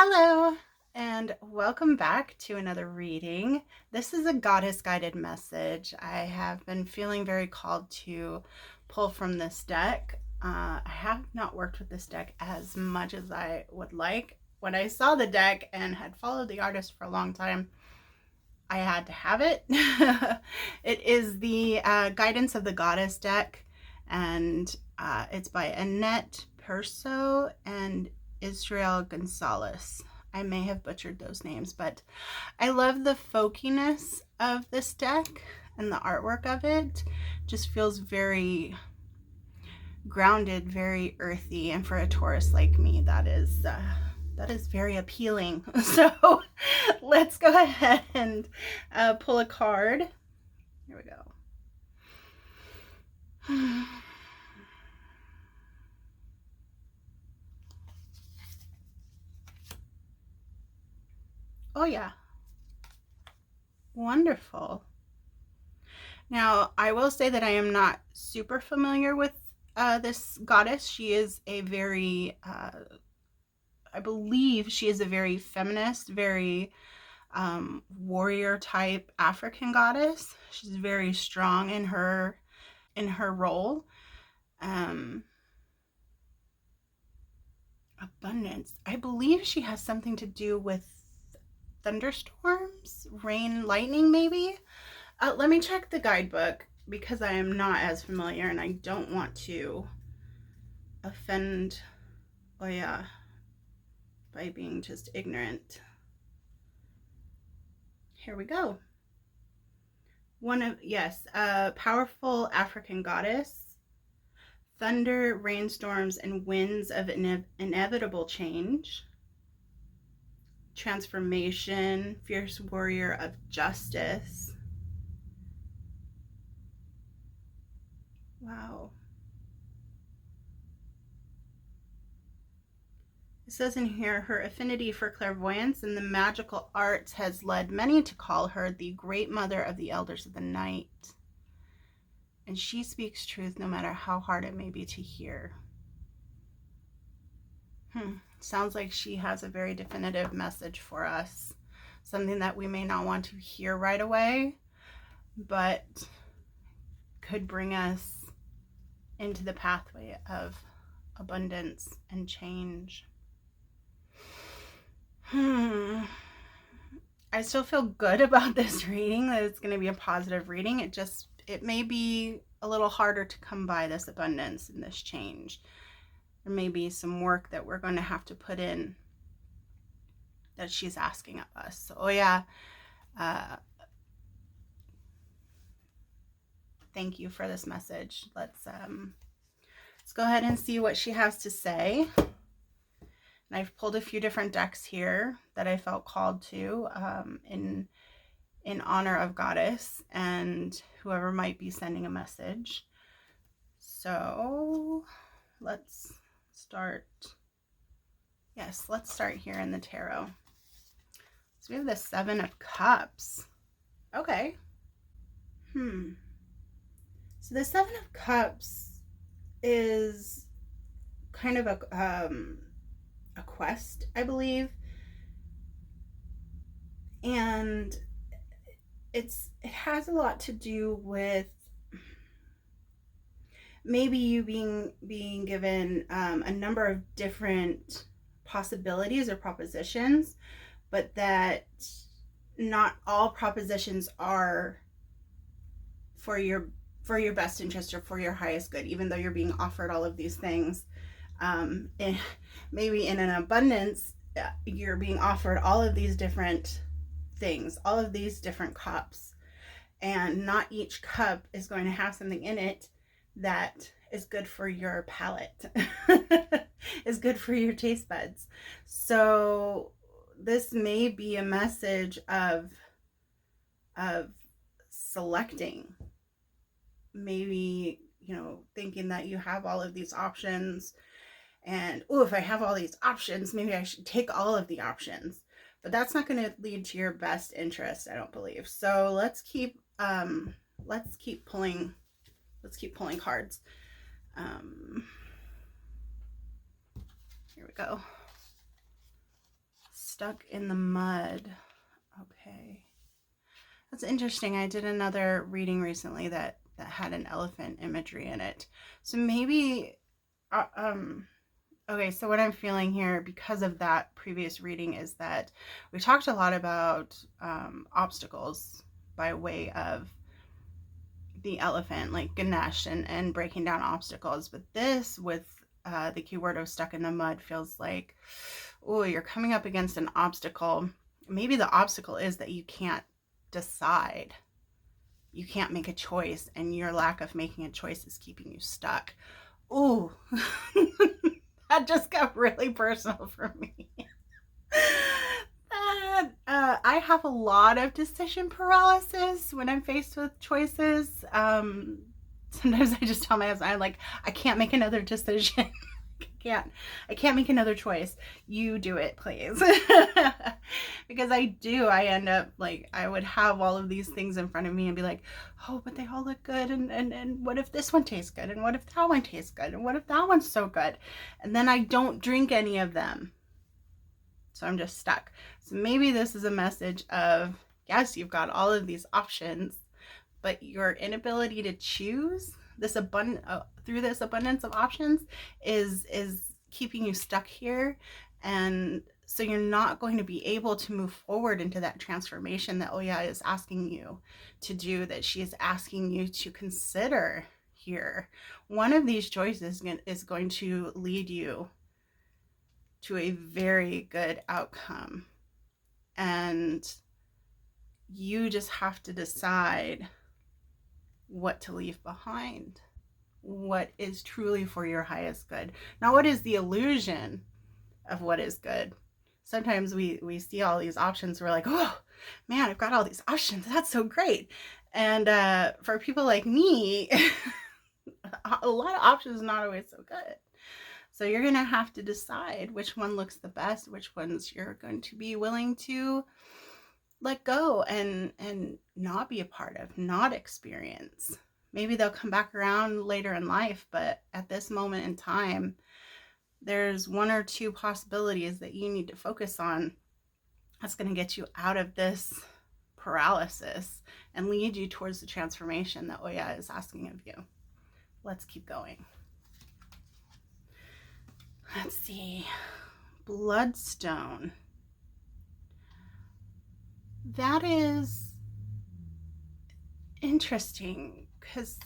Hello, and welcome back to another reading. This is a goddess guided message. I have been feeling very called to pull from this deck. I have not worked with this deck as much as I would like. When I saw the deck and had followed the artist for a long time, I had to have it. It is the Guidance of the Goddess deck, and it's by Annette Perso and Israel Gonzalez. I may have butchered those names, but I love the folkiness of this deck, and the artwork of it just feels very grounded, very earthy, and for a Taurus like me, that is very appealing. So let's go ahead and pull a card. Here we go. Oh yeah, wonderful. Now, I will say that I am not super familiar with this goddess. She is a very, I believe she is a very feminist, very warrior type African goddess. She's very strong in her role. Abundance. I believe she has something to do with thunderstorms, rain, lightning, maybe. Let me check the guidebook because I am not as familiar and I don't want to offend Ohya by being just ignorant. Here we go. Powerful African goddess. Thunder, rainstorms, and winds of inevitable change. Transformation, fierce warrior of justice. Wow. It says in here, her affinity for clairvoyance and the magical arts has led many to call her the great mother of the elders of the night. And she speaks truth no matter how hard it may be to hear. Sounds like she has a very definitive message for us. Something that we may not want to hear right away, but could bring us into the pathway of abundance and change. I still feel good about this reading, that it's going to be a positive reading. It may be a little harder to come by this abundance and this change. There may be some work that we're going to have to put in that she's asking of us. So, Ohya, thank you for this message. Let's go ahead and see what she has to say. And I've pulled a few different decks here that I felt called to in honor of Goddess and whoever might be sending a message. So let's start. Yes, let's start here in the tarot. So we have the Seven of Cups. Okay. So the Seven of Cups is kind of a quest, I believe. And it has a lot to do with maybe you being given a number of different possibilities or propositions, but that not all propositions are for your best interest or for your highest good, even though you're being offered all of these things. Maybe in an abundance, you're being offered all of these different things, all of these different cups, and not each cup is going to have something in it that is good for your palate, is good for your taste buds. So this may be a message of selecting. Maybe, thinking that you have all of these options and, if I have all these options, maybe I should take all of the options. But that's not going to lead to your best interest, I don't believe. So let's keep pulling cards. Here we go. stuck in the mud. Okay. That's interesting. I did another reading recently that had an elephant imagery in it. So maybe, okay, so what I'm feeling here because of that previous reading is that we talked a lot about obstacles by way of the elephant, like Ganesh, and breaking down obstacles. But this, with the keyword of stuck in the mud, feels like, oh, you're coming up against an obstacle. Maybe the obstacle is that you can't decide. You can't make a choice, and your lack of making a choice is keeping you stuck. Ooh, that just got really personal for me. I have a lot of decision paralysis when I'm faced with choices. Sometimes I just tell my husband, I'm like, I can't make another decision. I can't make another choice. You do it, please. Because I end up like, I would have all of these things in front of me and be like, oh, but they all look good. And what if this one tastes good? And what if that one tastes good? And what if that one's so good? And then I don't drink any of them. So I'm just stuck. So maybe this is a message of, yes, you've got all of these options, but your inability to choose this through this abundance of options is keeping you stuck here. And so you're not going to be able to move forward into that transformation that Ohya is asking you to do, that she is asking you to consider here. One of these choices is going to lead you to a very good outcome. And you just have to decide what to leave behind, what is truly for your highest good. Now, what is the illusion of what is good? Sometimes we see all these options, we're like, oh man, I've got all these options, that's so great. And for people like me, a lot of options are not always so good. So you're going to have to decide which one looks the best, which ones you're going to be willing to let go and not be a part of, not experience. Maybe they'll come back around later in life, but at this moment in time, there's one or two possibilities that you need to focus on that's going to get you out of this paralysis and lead you towards the transformation that Ohya is asking of you. Let's keep going. Let's see. Bloodstone. That is interesting because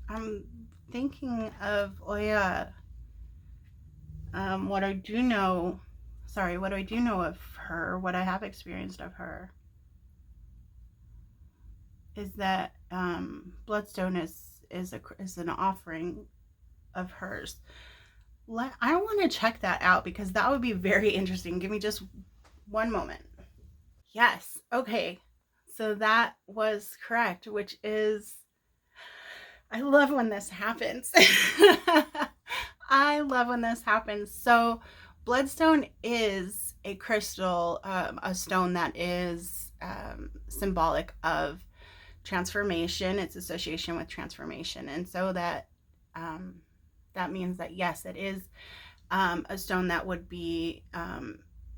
I'm thinking of Ohya. What I do know of her, what I have experienced of her, is that bloodstone is an offering of hers. I want to check that out because that would be very interesting. Give me just one moment. Yes. Okay. So that was correct, which is, I love when this happens. I love when this happens. So bloodstone is a crystal, a stone that is symbolic of transformation. Its association with transformation. And so that means that, yes, it is a stone that would be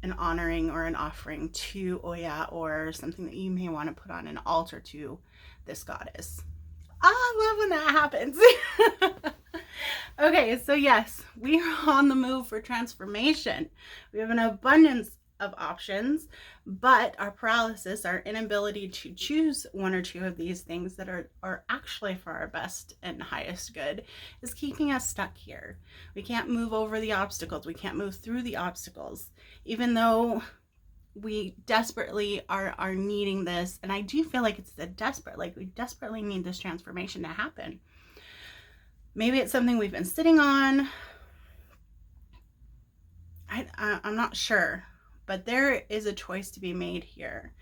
an honoring or an offering to Ohya, or something that you may want to put on an altar to this goddess. I love when that happens. Okay, so yes, we are on the move for transformation. We have an abundance of options, but our paralysis, our inability to choose one or two of these things that are actually for our best and highest good, is keeping us stuck here. We can't move over the obstacles. We can't move through the obstacles, even though we desperately are needing this. And I do feel like it's we desperately need this transformation to happen. Maybe it's something we've been sitting on. I'm not sure. But there is a choice to be made here,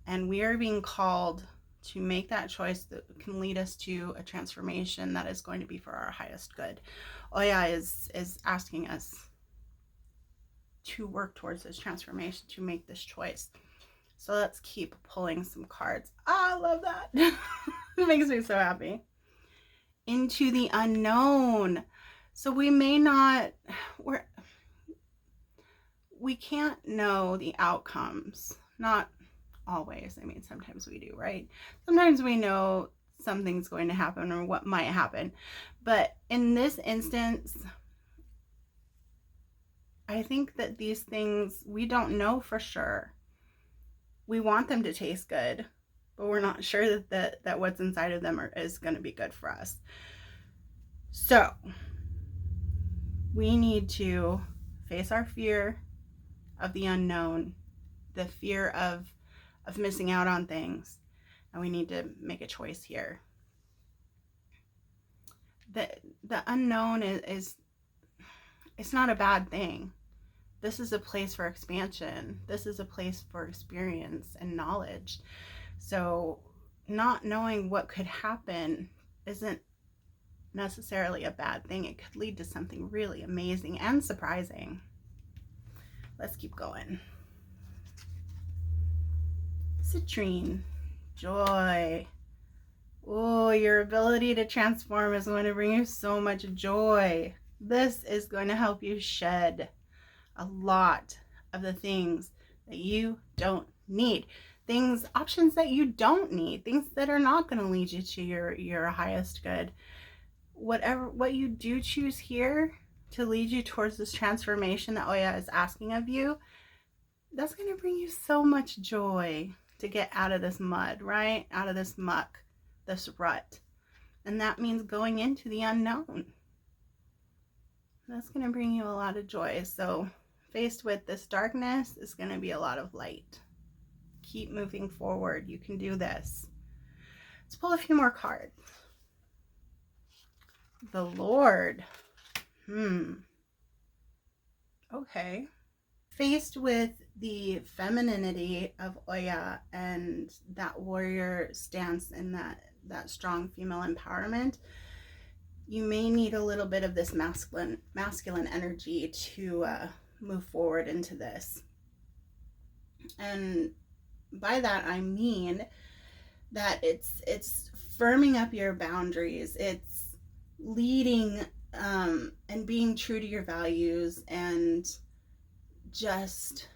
and we are being called to make that choice that can lead us to a transformation that is going to be for our highest good. Ohya is asking us to work towards this transformation, to make this choice. So let's keep pulling some cards. I love that. It makes me so happy. Into the unknown. So we may not, we can't know the outcomes. Not always. I mean, sometimes we do, right? Sometimes we know something's going to happen or what might happen. But in this instance, I think that these things we don't know for sure. We want them to taste good, but we're not sure that what's inside of them is going to be good for us. So we need to face our fear of the unknown, the fear of missing out on things, and we need to make a choice here. The unknown is it's not a bad thing. This is a place for expansion. This is a place for experience and knowledge. So not knowing what could happen isn't necessarily a bad thing. It could lead to something really amazing and surprising. Let's keep going. Citrine, joy. Oh, your ability to transform is going to bring you so much joy. This is going to help you shed a lot of the things that you don't need. Options that you don't need, things that are not going to lead you to your highest good. What you do choose here to lead you towards this transformation that Ohya is asking of you, that's going to bring you so much joy to get out of this mud, right? Out of this muck, this rut. And that means going into the unknown. That's going to bring you a lot of joy. So faced with this darkness is going to be a lot of light. Keep moving forward. You can do this. Let's pull a few more cards. The Lord. Okay. Faced with the femininity of Ohya and that warrior stance and that strong female empowerment, you may need a little bit of this masculine energy to move forward into this. And by that I mean that it's firming up your boundaries. It's leading and being true to your values, and just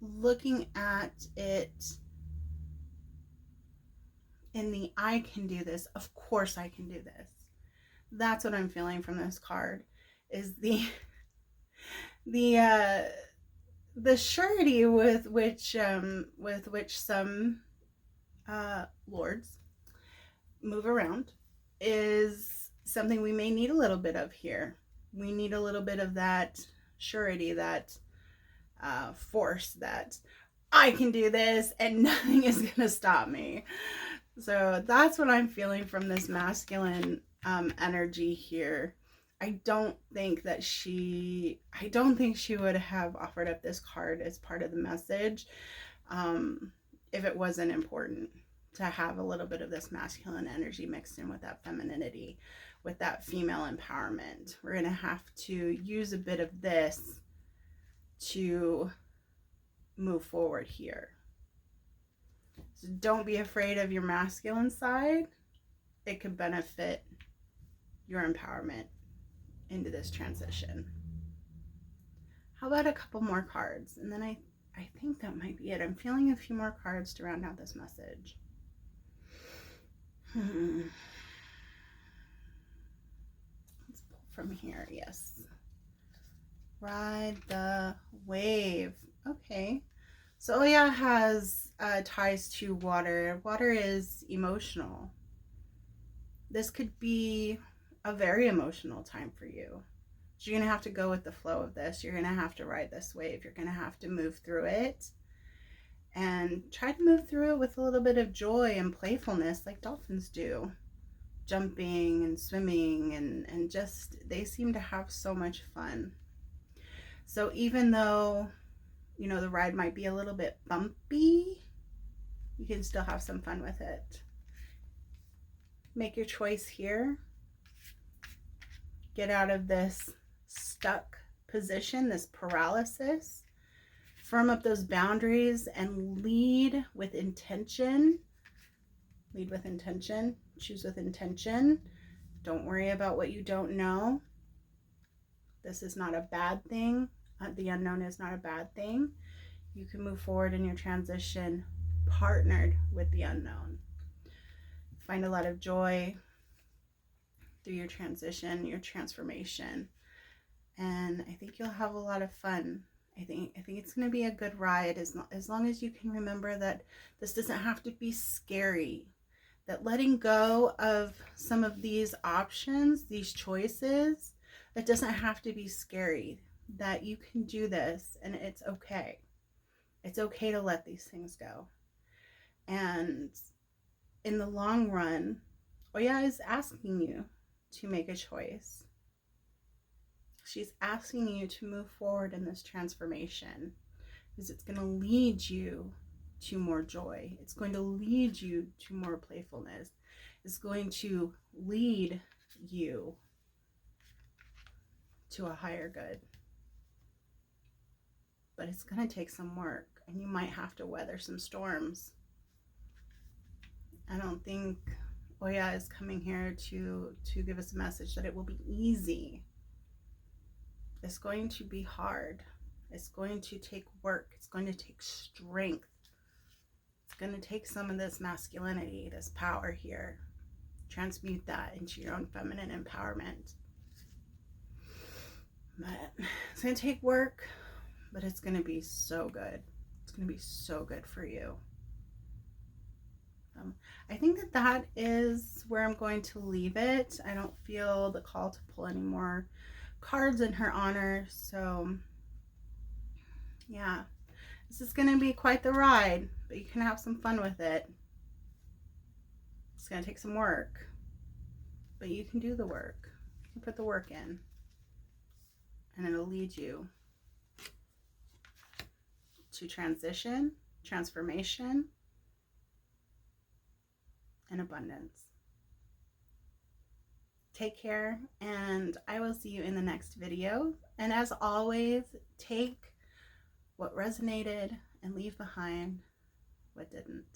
looking at it in the I can do this, of course I can do this. That's what I'm feeling from this card, is the surety with which some lords move around is something we may need a little bit of here. We need a little bit of that surety, that force that I can do this and nothing is going to stop me. So that's what I'm feeling from this masculine energy here. I don't think she would have offered up this card as part of the message if it wasn't important to have a little bit of this masculine energy mixed in with that femininity, with that female empowerment. We're going to have to use a bit of this to move forward here. So don't be afraid of your masculine side. It could benefit your empowerment into this transition. How about a couple more cards? And then I think that might be it. I'm feeling a few more cards to round out this message. Let's pull from here. Yes. Ride the wave. Okay. So Ohya has ties to water. Water is emotional. This could be a very emotional time for you. So you're going to have to go with the flow of this. You're going to have to ride this wave. You're going to have to move through it. And try to move through it with a little bit of joy and playfulness, like dolphins do. Jumping and swimming, and just, they seem to have so much fun. So even though, you know, the ride might be a little bit bumpy, you can still have some fun with it. Make your choice here. Get out of this stuck position, this paralysis. Firm up those boundaries and lead with intention. Lead with intention. Choose with intention. Don't worry about what you don't know. This is not a bad thing. The unknown is not a bad thing. You can move forward in your transition partnered with the unknown. Find a lot of joy through your transition, your transformation. And I think you'll have a lot of fun. I think it's going to be a good ride as long as you can remember that this doesn't have to be scary. That letting go of some of these options, these choices, it doesn't have to be scary. That you can do this and it's okay. It's okay to let these things go. And in the long run, Ohya is asking you to make a choice. She's asking you to move forward in this transformation because it's going to lead you to more joy. It's going to lead you to more playfulness. It's going to lead you to a higher good. But it's going to take some work, and you might have to weather some storms. I don't think Ohya is coming here to give us a message that it will be easy. It's going to be hard. It's going to take work. It's going to take strength. It's going to take some of this masculinity, this power here. Transmute that into your own feminine empowerment. But it's going to take work, but it's going to be so good. It's going to be so good for you. I think that is where I'm going to leave it. I don't feel the call to pull any more cards in her honor. So yeah, this is going to be quite the ride, but you can have some fun with it. It's going to take some work, but you can do the work. You put the work in, and it'll lead you to transition, transformation, and abundance. Take care, and I will see you in the next video. And as always, take what resonated and leave behind what didn't.